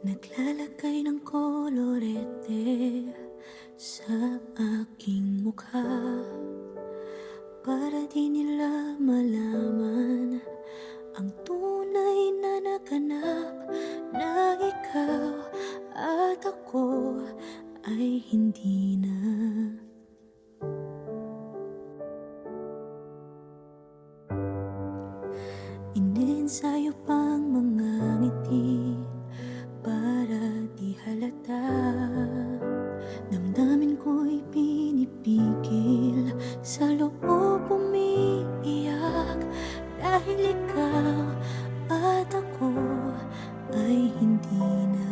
Naglalagay ng kolorete sa aking mukha para di nila malaman ang tunay na naganap, na ikaw at ako ay hindi na. Iniensayo pang mga ngiti para di halata. Damdamin ko'y pinipigil, sa loob umiiyak, dahil ikaw at ako ay hindi na.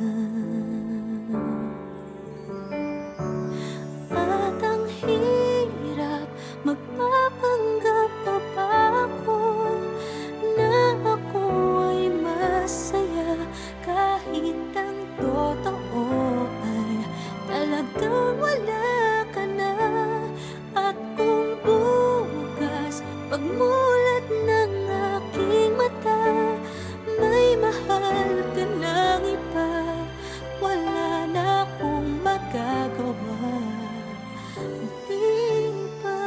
At ang hirap, magpapanggap pa ba ako na ako ay masaya, kahit ang totoo ay talagang wala ka na. At kung bukas pagmulat ng aking mata, may mahal ka ng iba, wala na akong magagawa. Di ba?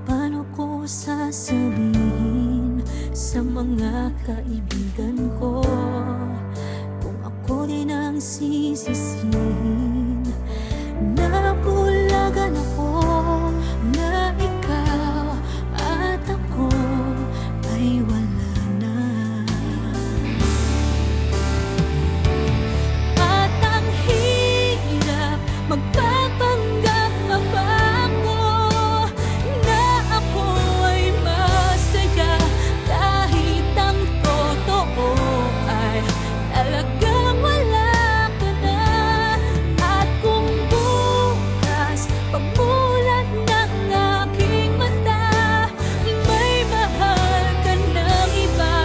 Paano ko sasabihin sa mga kaibigan ko kung ako din ang sisisihin? Nabulagan ako na ikaw at ako ay wala na. At ang hirap, magpapanggap pa ba ako na ako ay masaya, kahit ang totoo ay talagang wala ka na. At kung bukas pagmulat ng aking mata, may mahal ka ng iba,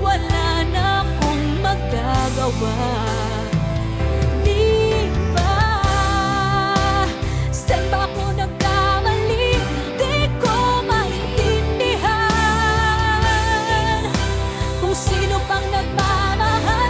wala na akong magagawa. Di ba? Saan ba ako nagkamali? Di ko maintindihan kung sino pang nagmamahal.